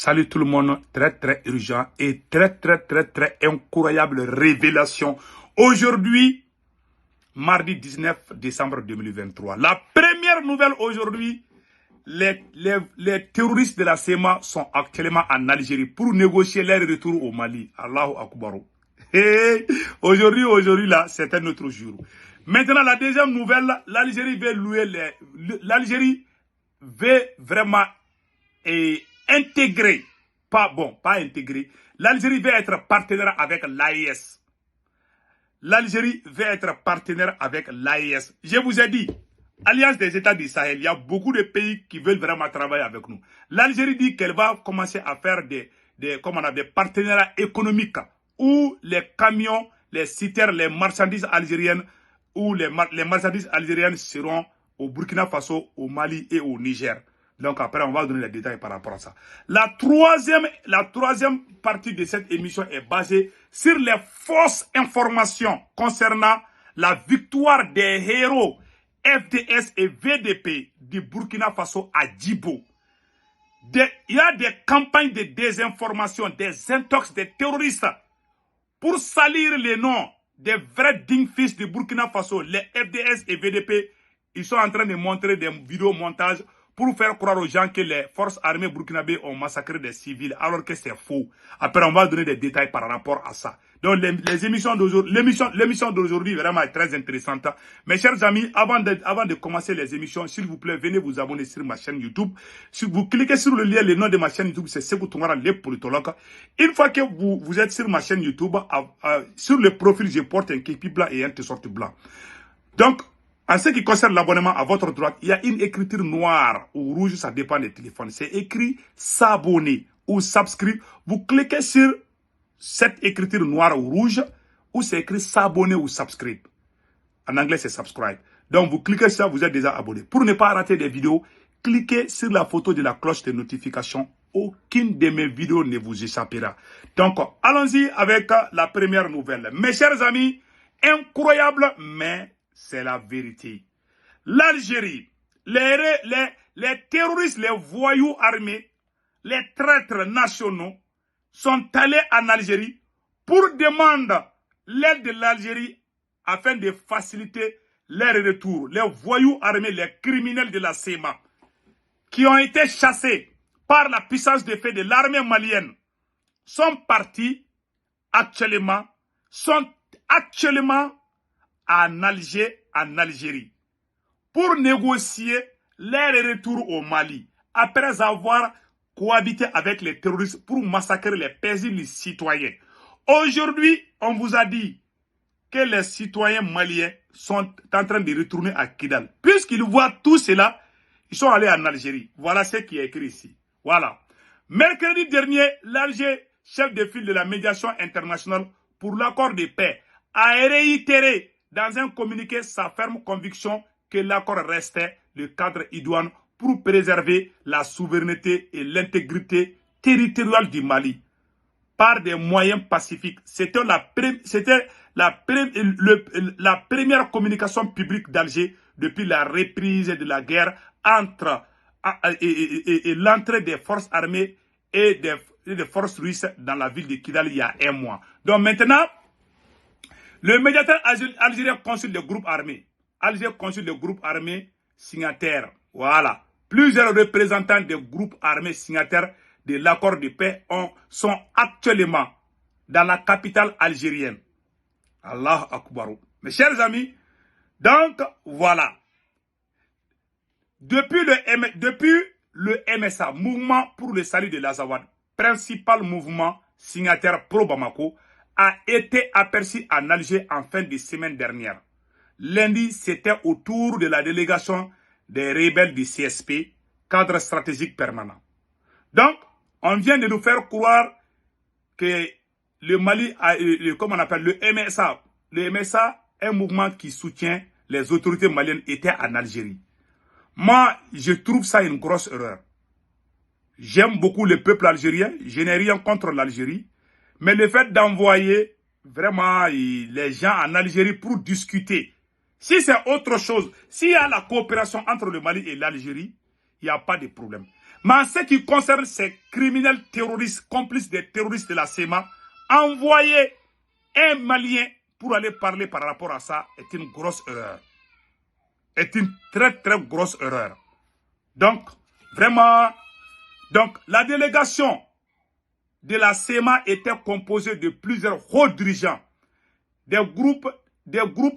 Salut tout le monde, très urgent et très incroyable révélation. Aujourd'hui, mardi 19 décembre 2023. La première nouvelle aujourd'hui, les terroristes de la SEMA sont actuellement en Algérie pour négocier leur retour au Mali. Allahu Akbar. Hey, aujourd'hui là, c'est un autre jour. Maintenant, la deuxième nouvelle, l'Algérie veut l'Algérie veut vraiment intégrer, pas intégrer, l'Algérie veut être partenaire avec l'AES. L'Algérie veut être partenaire avec l'AES. Je vous ai dit, Alliance des États du Sahel, il y a beaucoup de pays qui veulent vraiment travailler avec nous. L'Algérie dit qu'elle va commencer à faire des partenariats économiques où les camions, les citernes, les marchandises algériennes, où les marchandises algériennes seront au Burkina Faso, au Mali et au Niger. Donc après, on va donner les détails par rapport à ça. La troisième partie de cette émission est basée sur les fausses informations concernant la victoire des héros FDS et VDP du Burkina Faso à Djibo. Il y a des campagnes de désinformation, des intox, des terroristes pour salir les noms des vrais dignes fils du Burkina Faso, les FDS et VDP. Ils sont en train de montrer des vidéos montages pour faire croire aux gens que les forces armées burkinabées ont massacré des civils, alors que c'est faux. Après, on va donner des détails par rapport à ça. Donc, l'émission d'aujourd'hui vraiment est très intéressante. Mes chers amis, avant de commencer les émissions, s'il vous plaît, venez vous abonner sur ma chaîne YouTube. Si vous cliquez sur le lien, le nom de ma chaîne YouTube, c'est Sekou Tounkara, les politologues. Une fois que vous êtes sur ma chaîne YouTube, sur le profil, je porte un képi blanc et un t-shirt blanc. Donc, en ce qui concerne l'abonnement, à votre droite, il y a une écriture noire ou rouge, ça dépend des téléphones. C'est écrit s'abonner ou subscribe. Vous cliquez sur cette écriture noire ou rouge, ou c'est écrit s'abonner ou subscribe. En anglais, c'est subscribe. Donc, vous cliquez sur ça, vous êtes déjà abonné. Pour ne pas rater des vidéos, cliquez sur la photo de la cloche de notification. Aucune de mes vidéos ne vous échappera. Donc, allons-y avec la première nouvelle. Mes chers amis, incroyable, mais c'est la vérité. L'Algérie, les terroristes, les voyous armés, les traîtres nationaux sont allés en Algérie pour demander l'aide de l'Algérie afin de faciliter leur retour. Les voyous armés, les criminels de la SEMA, qui ont été chassés par la puissance de feu de l'armée malienne, sont partis actuellement en Algérie, pour négocier leur retour au Mali, après avoir cohabité avec les terroristes pour massacrer les paisibles citoyens. Aujourd'hui, on vous a dit que les citoyens maliens sont en train de retourner à Kidal. Puisqu'ils voient tout cela, ils sont allés en Algérie. Voilà ce qui est écrit ici. Voilà. Mercredi dernier, l'Alger, chef de file de la médiation internationale pour l'accord de paix, a réitéré dans un communiqué sa ferme conviction que l'accord restait le cadre idoine pour préserver la souveraineté et l'intégrité territoriale du Mali par des moyens pacifiques. C'était la première communication publique d'Alger depuis la reprise de la guerre et l'entrée des forces armées et des forces russes dans la ville de Kidal il y a un mois. Donc maintenant, le médiateur algérien consulte le groupe armé. Alger consulte le groupe armé signataire. Voilà. Plusieurs représentants des groupes armés signataires de l'accord de paix sont actuellement dans la capitale algérienne. Allah Akbar. Mes chers amis, donc voilà. Depuis le MSA, Mouvement pour le salut de l'Azawad, principal mouvement signataire pro-Bamako, a été aperçu en Alger en fin de semaine dernière. Lundi, c'était au tour de la délégation des rebelles du CSP, cadre stratégique permanent. Donc, on vient de nous faire croire que le Mali, le MSA. Le MSA, un mouvement qui soutient les autorités maliennes, était en Algérie. Moi, je trouve ça une grosse erreur. J'aime beaucoup le peuple algérien, je n'ai rien contre l'Algérie. Mais le fait d'envoyer vraiment les gens en Algérie pour discuter, si c'est autre chose, s'il y a la coopération entre le Mali et l'Algérie, il n'y a pas de problème. Mais en ce qui concerne ces criminels terroristes, complices des terroristes de la CEMA, envoyer un Malien pour aller parler par rapport à ça est une grosse erreur. Est une très très grosse erreur. Donc, vraiment, la délégation de la CEMA était composée de plusieurs hauts dirigeants, des groupes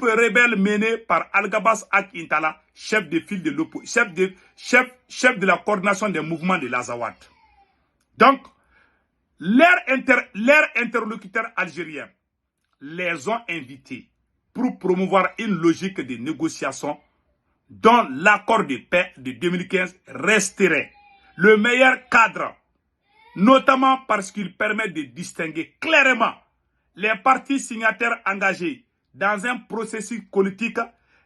rebelles menés par Al-Gabas Ak Intala, chef de file de l'opposition, chef de la coordination des mouvements de l'Azawad. Donc, leurs interlocuteurs algériens les ont invités pour promouvoir une logique de négociation dont l'accord de paix de 2015 resterait le meilleur cadre, notamment parce qu'il permet de distinguer clairement les partis signataires engagés dans un processus politique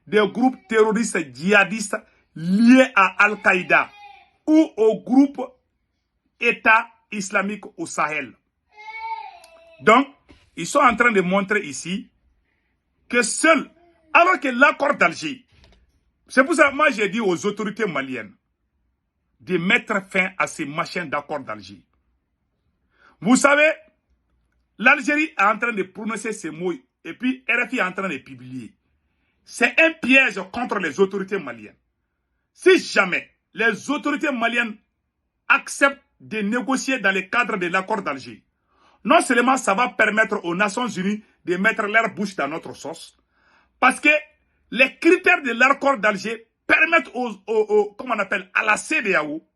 des groupes terroristes djihadistes liés à Al-Qaïda ou au groupe État islamique au Sahel. Donc, ils sont en train de montrer ici que seul, alors que l'accord d'Alger, c'est pour ça que moi j'ai dit aux autorités maliennes de mettre fin à ces machins d'accord d'Alger. Vous savez, l'Algérie est en train de prononcer ces mots et puis RFI est en train de publier. C'est un piège contre les autorités maliennes. Si jamais les autorités maliennes acceptent de négocier dans le cadre de l'accord d'Alger, non seulement ça va permettre aux Nations Unies de mettre leur bouche dans notre sauce, parce que les critères de l'accord d'Alger permettent comment on appelle, à la CEDEAO,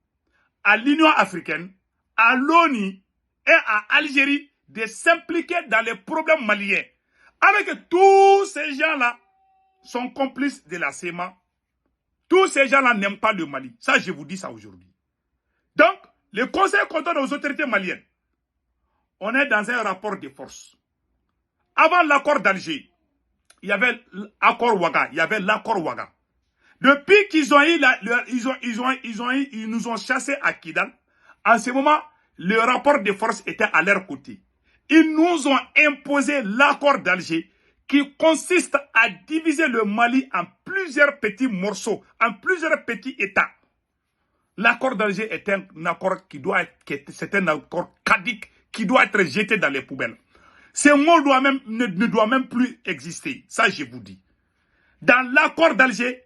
à l'Union africaine, à l'ONU et à Algérie de s'impliquer dans les problèmes maliens. Alors que tous ces gens-là sont complices de la CEMA. Tous ces gens-là n'aiment pas le Mali. Ça, je vous dis ça aujourd'hui. Donc, le conseil qu'on donne aux autorités maliennes, on est dans un rapport de force. Avant l'accord d'Alger, il y avait l'accord Ouaga. Il y avait l'accord Ouaga. Depuis qu'ils ont eu, ils nous ont chassés à Kidal. En ce moment, le rapport de force était à leur côté. Ils nous ont imposé l'accord d'Alger qui consiste à diviser le Mali en plusieurs petits morceaux, en plusieurs petits États. L'accord d'Alger est un accord c'est un accord caduc qui doit être jeté dans les poubelles. Ce mot ne doit même plus exister. Ça, je vous dis. Dans l'accord d'Alger,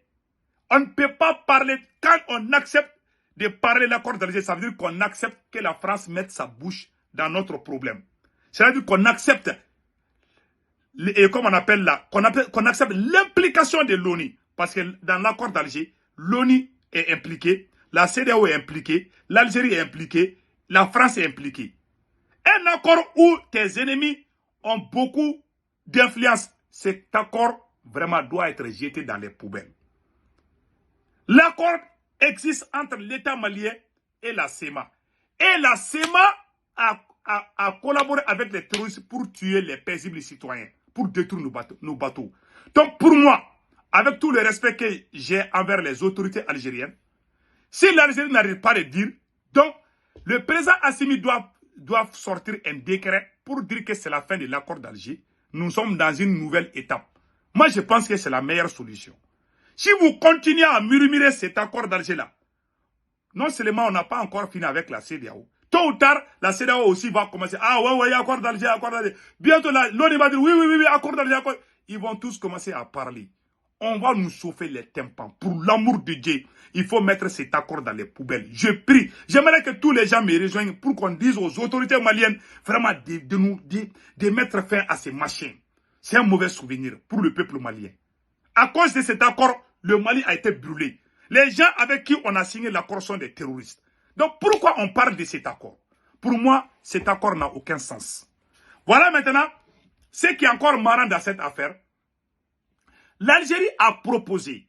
on ne peut pas parler, quand on accepte de parler l'accord d'Alger, ça veut dire qu'on accepte que la France mette sa bouche dans notre problème. C'est-à-dire qu'on accepte, comme on appelle là, qu'on accepte l'implication de l'ONU. Parce que dans l'accord d'Alger, l'ONU est impliquée, la CEDEAO est impliquée, l'Algérie est impliquée, la France est impliquée. Un accord où tes ennemis ont beaucoup d'influence, cet accord vraiment doit être jeté dans les poubelles. L'accord existe entre l'État malien et la CEMA. Et la CEMA a collaboré avec les terroristes pour tuer les paisibles citoyens, pour détruire nos bateaux. Donc pour moi, avec tout le respect que j'ai envers les autorités algériennes, si l'Algérie n'arrive pas à le dire, donc le président Assimi doit sortir un décret pour dire que c'est la fin de l'accord d'Alger. Nous sommes dans une nouvelle étape. Moi, je pense que c'est la meilleure solution. Si vous continuez à murmurer cet accord d'Alger-là, non seulement on n'a pas encore fini avec la CEDEAO, tôt ou tard, la CEDEAO aussi va commencer. Ah ouais, accord d'Alger, accord d'Alger. Bientôt, l'ONU va dire oui, accord d'Alger, accord. Ils vont tous commencer à parler. On va nous chauffer les tympans. Pour l'amour de Dieu, il faut mettre cet accord dans les poubelles. Je prie. J'aimerais que tous les gens me rejoignent pour qu'on dise aux autorités maliennes vraiment de mettre fin à ces machins. C'est un mauvais souvenir pour le peuple malien. À cause de cet accord, le Mali a été brûlé. Les gens avec qui on a signé l'accord sont des terroristes. Donc pourquoi on parle de cet accord? Pour moi, cet accord n'a aucun sens. Voilà maintenant ce qui est encore marrant dans cette affaire. L'Algérie a proposé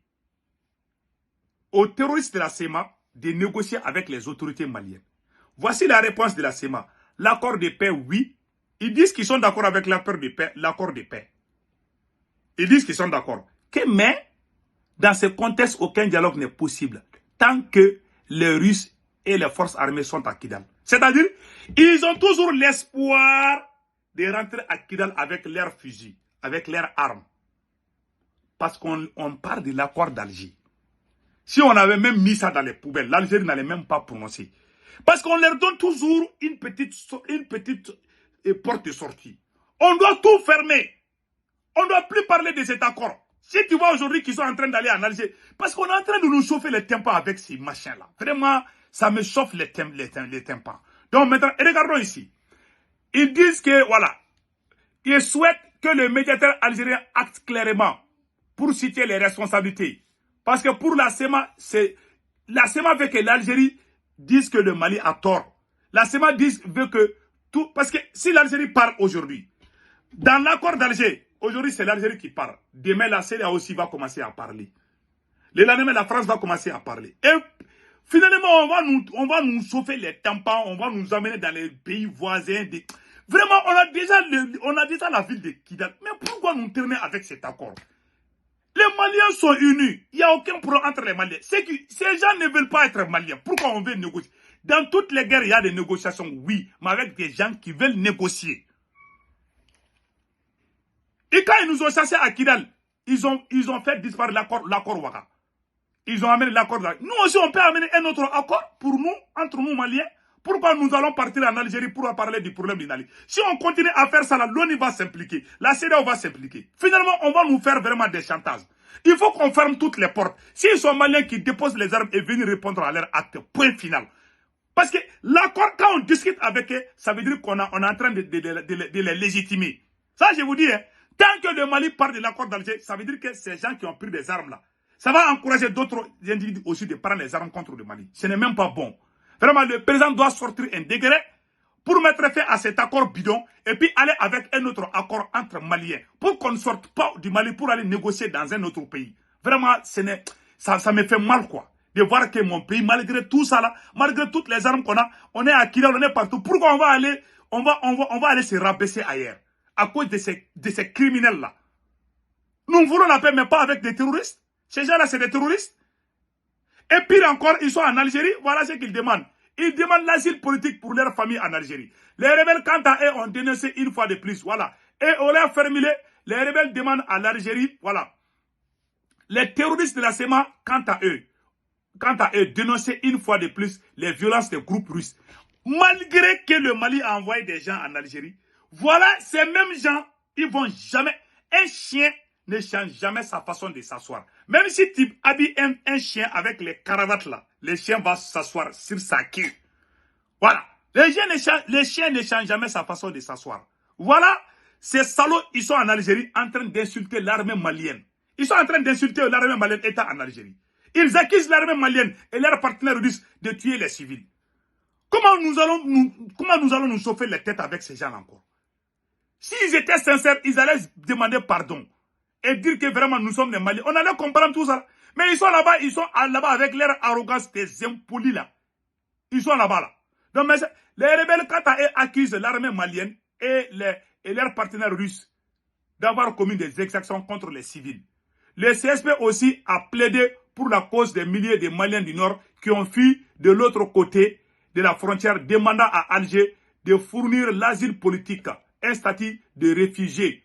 aux terroristes de la CEMA de négocier avec les autorités maliennes. Voici la réponse de la CEMA. L'accord de paix, oui. Ils disent qu'ils sont d'accord avec l'accord de paix. Ils disent qu'ils sont d'accord. Mais, dans ce contexte, aucun dialogue n'est possible tant que les Russes et les forces armées sont à Kidal. C'est-à-dire, ils ont toujours l'espoir de rentrer à Kidal avec leurs fusils, avec leurs armes. Parce qu'on parle de l'accord d'Alger. Si on avait même mis ça dans les poubelles, l'Algérie n'allait même pas prononcer. Parce qu'on leur donne toujours une petite porte de sortie. On doit tout fermer. On ne doit plus parler de cet accord. Si tu vois aujourd'hui qu'ils sont en train d'aller en Algérie, parce qu'on est en train de nous chauffer les tympans avec ces machins-là. Vraiment, ça me chauffe les tympans. Donc maintenant, regardons ici. Ils disent que, voilà, ils souhaitent que le médiateur algérien acte clairement pour citer les responsabilités. Parce que pour la SEMA, la SEMA veut que l'Algérie dise que le Mali a tort. La SEMA veut que tout... Parce que si l'Algérie parle aujourd'hui, dans l'accord d'Alger, aujourd'hui c'est l'Algérie qui parle. Demain, la CEDEAO aussi va commencer à parler. Le lendemain, la France va commencer à parler. Et finalement, on va nous chauffer les tampons, on va nous emmener dans les pays voisins. Vraiment, on a déjà la ville de Kidal. Mais pourquoi nous tourner avec cet accord? Les Maliens sont unis. Il n'y a aucun problème entre les Maliens. Ces gens ne veulent pas être Maliens. Pourquoi on veut négocier? Dans toutes les guerres, il y a des négociations, oui, mais avec des gens qui veulent négocier. Et quand ils nous ont chassés à Kidal, ils ont fait disparaître l'accord Ouaga. Ils ont amené l'accord. Nous aussi, on peut amener un autre accord pour nous, entre nous Maliens. Pourquoi nous allons partir en Algérie pour parler du problème du Mali? Si on continue à faire ça, l'ONU va s'impliquer. La CEDEAO va s'impliquer. Finalement, on va nous faire vraiment des chantages. Il faut qu'on ferme toutes les portes. S'ils sont Maliens qui déposent les armes et viennent répondre à leur acte, point final. Parce que l'accord, quand on discute avec eux, ça veut dire qu'on est en train de les légitimer. Ça, je vous dis, hein, tant que le Mali parle de l'accord d'Alger, ça veut dire que ces gens qui ont pris des armes là, ça va encourager d'autres individus aussi de prendre les armes contre le Mali. Ce n'est même pas bon. Vraiment, le président doit sortir un décret pour mettre fin à cet accord bidon et puis aller avec un autre accord entre Maliens pour qu'on ne sorte pas du Mali pour aller négocier dans un autre pays. Vraiment, ça me fait mal, quoi, de voir que mon pays, malgré tout ça là, malgré toutes les armes qu'on a, on est à Kidal, on est partout. Pourquoi on va aller se rabaisser ailleurs à cause de ces criminels là? Nous voulons la paix, mais pas avec des terroristes. Ces gens-là, c'est des terroristes. Et pire encore, ils sont en Algérie, voilà ce qu'ils demandent. Ils demandent l'asile politique pour leur famille en Algérie. Les rebelles, quant à eux, ont dénoncé une fois de plus, voilà. Et on l'a formulé, les rebelles demandent à l'Algérie, voilà. Les terroristes de la SEMA, quant à eux, dénoncer une fois de plus les violences des groupes russes. Malgré que le Mali a envoyé des gens en Algérie, voilà, ces mêmes gens, ils vont jamais, un chien ne change jamais sa façon de s'asseoir. Même si tu habilles un chien avec les cravates là, le chien va s'asseoir sur sa queue. Voilà. Les chiens ne changent jamais sa façon de s'asseoir. Voilà. Ces salauds, ils sont en Algérie en train d'insulter l'armée malienne. Ils sont en train d'insulter l'armée malienne état en Algérie. Ils accusent l'armée malienne et leurs partenaires russes de tuer les civils. Comment nous allons nous chauffer les têtes avec ces gens encore? S'ils étaient sincères, ils allaient demander pardon et dire que vraiment nous sommes des Maliens. On allait comprendre tout ça. Mais ils sont là-bas avec leur arrogance des impolis là. Ils sont là-bas là. Donc, mais les rebelles, quand ils accusent l'armée malienne et leurs partenaires russes d'avoir commis des exactions contre les civils. Le CSP aussi a plaidé pour la cause des milliers de Maliens du Nord qui ont fui de l'autre côté de la frontière, demandant à Alger de fournir l'asile politique, un statut de réfugié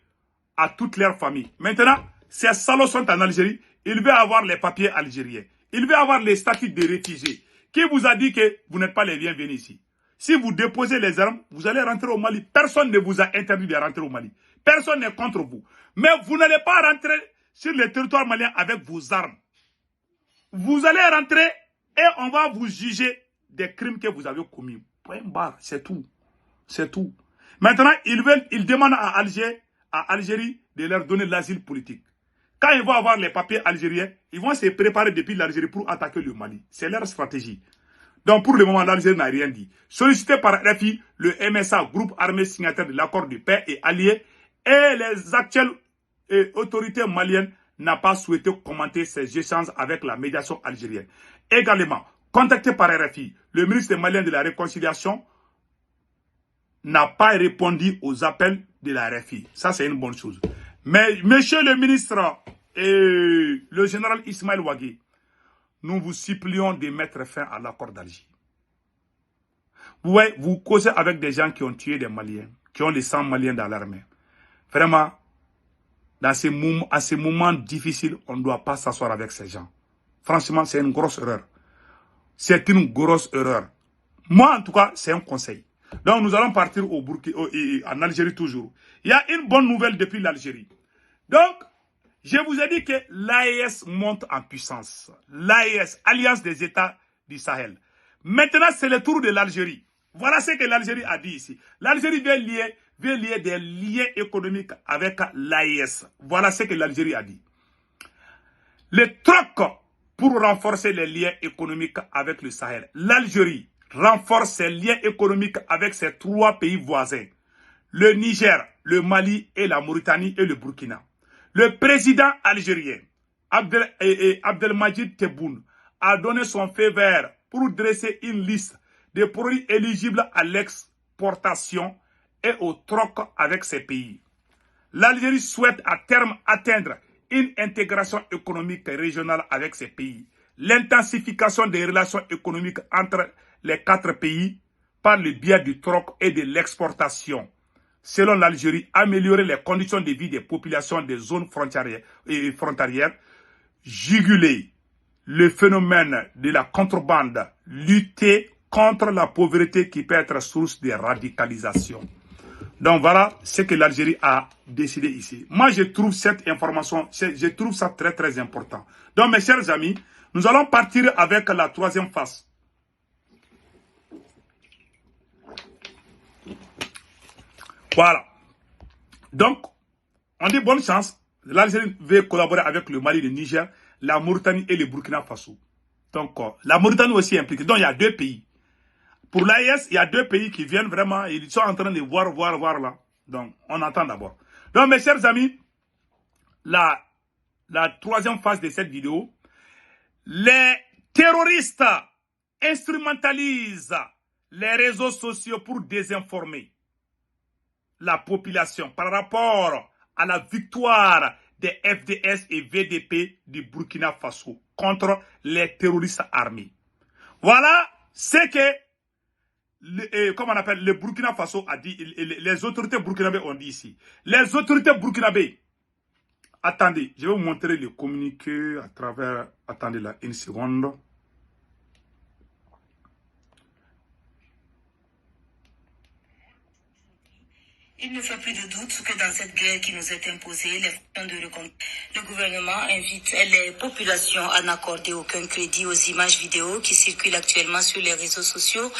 à toute leur famille. Maintenant, ces salauds sont en Algérie, ils veulent avoir les papiers algériens. Ils veulent avoir les statuts de réfugiés. Qui vous a dit que vous n'êtes pas les bienvenus ici? Si vous déposez les armes, vous allez rentrer au Mali. Personne ne vous a interdit de rentrer au Mali. Personne n'est contre vous. Mais vous n'allez pas rentrer sur le territoire malien avec vos armes. Vous allez rentrer et on va vous juger des crimes que vous avez commis. Point barre, c'est tout. C'est tout. Maintenant, ils demandent à Algérie de leur donner l'asile politique. Quand ils vont avoir les papiers algériens, ils vont se préparer depuis l'Algérie pour attaquer le Mali. C'est leur stratégie. Donc pour le moment, l'Algérie n'a rien dit. Sollicité par RFI, le MSA, groupe armé signataire de l'accord de paix et allié, et les actuelles autorités maliennes n'ont pas souhaité commenter ces échanges avec la médiation algérienne. Également, contacté par RFI, le ministre malien de la Réconciliation n'a pas répondu aux appels de la RFI. Ça, c'est une bonne chose. Mais, monsieur le ministre et le général Ismaël Ouagui, nous vous supplions de mettre fin à l'accord d'Alger. Vous causez avec des gens qui ont tué des Maliens, qui ont les 100 Maliens dans l'armée. Vraiment, à ces moments difficiles, on ne doit pas s'asseoir avec ces gens. Franchement, c'est une grosse erreur. C'est une grosse erreur. Moi, en tout cas, c'est un conseil. Donc, nous allons partir en Algérie toujours. Il y a une bonne nouvelle depuis l'Algérie. Donc, je vous ai dit que l'AES monte en puissance. L'AES, Alliance des États du Sahel. Maintenant, c'est le tour de l'Algérie. Voilà ce que l'Algérie a dit ici. L'Algérie veut lier des liens économiques avec l'AES. Voilà ce que l'Algérie a dit. Le troc pour renforcer les liens économiques avec le Sahel. L'Algérie renforce ses liens économiques avec ses 3 pays voisins. Le Niger, le Mali et la Mauritanie et le Burkina. Le président algérien, Abdelmadjid Tebboune, a donné son feu vert pour dresser une liste de produits éligibles à l'exportation et au troc avec ces pays. L'Algérie souhaite à terme atteindre une intégration économique régionale avec ces pays. L'intensification des relations économiques entre les 4 pays par le biais du troc et de l'exportation. Selon l'Algérie, améliorer les conditions de vie des populations des zones frontalières, juguler le phénomène de la contrebande, lutter contre la pauvreté qui peut être source de radicalisation. Donc voilà ce que l'Algérie a décidé ici. Moi, je trouve cette information, je trouve ça très très important. Donc mes chers amis, nous allons partir avec la 3e phase. Voilà. Donc, on dit bonne chance. L'Algérie veut collaborer avec le Mali, le Niger, la Mauritanie et le Burkina Faso. Donc, la Mauritanie aussi est impliquée. Donc, il y a 2 pays. Pour l'AES, il y a 2 pays qui viennent vraiment, ils sont en train de voir là. Donc, on attend d'abord. Donc, mes chers amis, la 3e phase de cette vidéo, les terroristes instrumentalisent les réseaux sociaux pour désinformer la population par rapport à la victoire des FDS et VDP du Burkina Faso contre les terroristes armés. Voilà ce que le Burkina Faso a dit, les autorités burkinabées ont dit ici. Les autorités burkinabées, attendez, je vais vous montrer le communiqué à travers, attendez là, une seconde. Il ne fait plus de doute que dans cette guerre qui nous est imposée, les fonds de reconquête, le gouvernement invite les populations à n'accorder aucun crédit aux images vidéo qui circulent actuellement sur les réseaux sociaux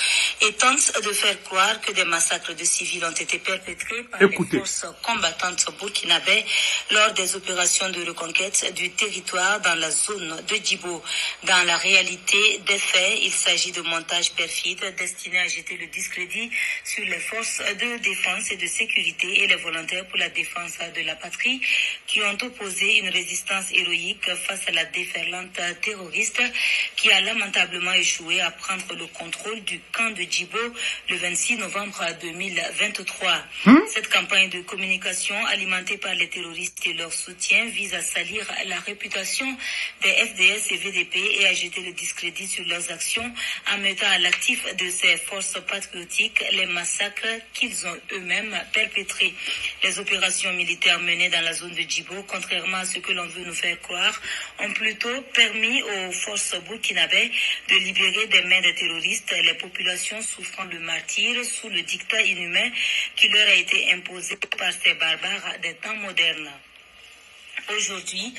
et tentent de faire croire que des massacres de civils ont été perpétrés par les forces combattantes burkinabées lors des opérations de reconquête du territoire dans la zone de Djibo. Dans la réalité des faits, il s'agit de montages perfides destinés à jeter le discrédit sur les forces de défense et de sécurité et les volontaires pour la défense de la patrie qui ont opposé une résistance héroïque face à la déferlante terroriste qui a lamentablement échoué à prendre le contrôle du camp de Djibo le 26 novembre 2023. Cette campagne de communication alimentée par les terroristes et leur soutien vise à salir la réputation des FDS et VDP et à jeter le discrédit sur leurs actions en mettant à l'actif de ces forces patriotiques les massacres qu'ils ont eux-mêmes perpétrés. Les opérations militaires menées dans la zone de Djibo, contrairement à ce que l'on veut nous faire croire, ont plutôt permis aux forces burkinabées de libérer des mains des terroristes les populations souffrant de martyrs sous le dictat inhumain qui leur a été imposé par ces barbares des temps modernes. Aujourd'hui,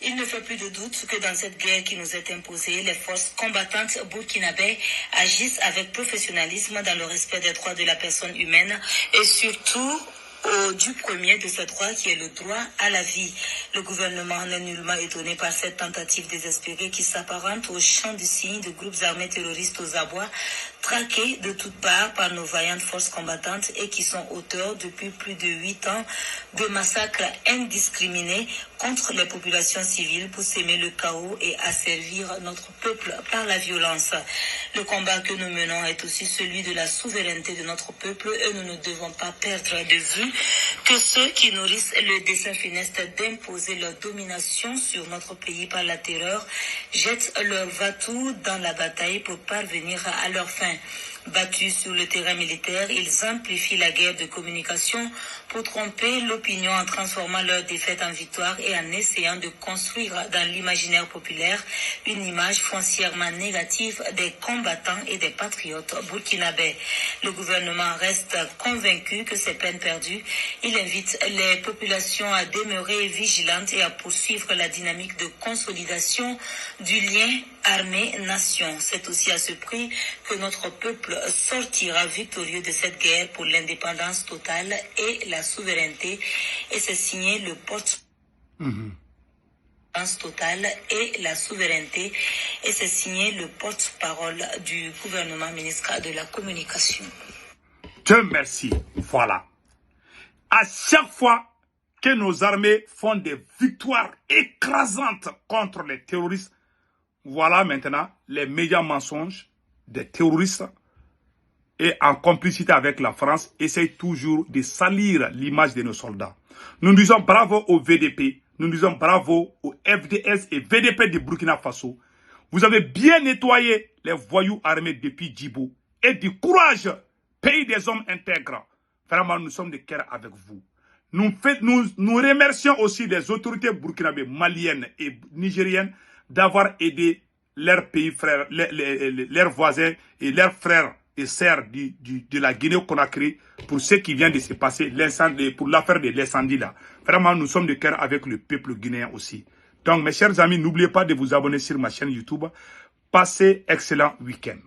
il ne fait plus de doute que dans cette guerre qui nous est imposée, les forces combattantes burkinabées agissent avec professionnalisme dans le respect des droits de la personne humaine et surtout du premier de ces droits qui est le droit à la vie. Le gouvernement n'est nullement étonné par cette tentative désespérée qui s'apparente au chant du cygne de groupes armés terroristes aux abois, traqués de toutes parts par nos vaillantes forces combattantes et qui sont auteurs depuis plus de 8 ans de massacres indiscriminés contre les populations civiles pour s'aimer le chaos et asservir notre peuple par la violence. Le combat que nous menons est aussi celui de la souveraineté de notre peuple et nous ne devons pas perdre de vue que ceux qui nourrissent le dessein funeste d'imposer leur domination sur notre pays par la terreur jettent leur va-tout dans la bataille pour parvenir à leur fin. Battus sur le terrain militaire, ils amplifient la guerre de communication pour tromper l'opinion en transformant leur défaite en victoire et en essayant de construire dans l'imaginaire populaire une image foncièrement négative des combattants et des patriotes burkinabés. Le gouvernement reste convaincu que c'est peine perdue. Il invite les populations à demeurer vigilantes et à poursuivre la dynamique de consolidation du lien armée-nation. C'est aussi à ce prix que notre peuple sortira victorieux de cette guerre pour l'indépendance totale et la souveraineté. Et c'est signé le totale et la souveraineté. Et c'est signé le porte-parole du gouvernement, ministre de la Communication. Dieu merci. Voilà. À chaque fois que nos armées font des victoires écrasantes contre les terroristes, voilà maintenant les médias mensonges des terroristes et en complicité avec la France essayent toujours de salir l'image de nos soldats. Nous disons bravo au VDP, nous disons bravo au FDS et VDP de Burkina Faso. Vous avez bien nettoyé les voyous armés depuis Djibo et du courage, pays des hommes intègres. Vraiment, nous sommes de cœur avec vous. Nous remercions aussi les autorités burkinabées, maliennes et nigériennes d'avoir aidé leurs pays frères, leurs voisins et leurs frères et sœurs de la Guinée-Conakry pour ce qui vient de se passer, pour l'affaire de l'incendie là. Vraiment, nous sommes de cœur avec le peuple guinéen aussi. Donc, mes chers amis, n'oubliez pas de vous abonner sur ma chaîne YouTube. Passez excellent week-end.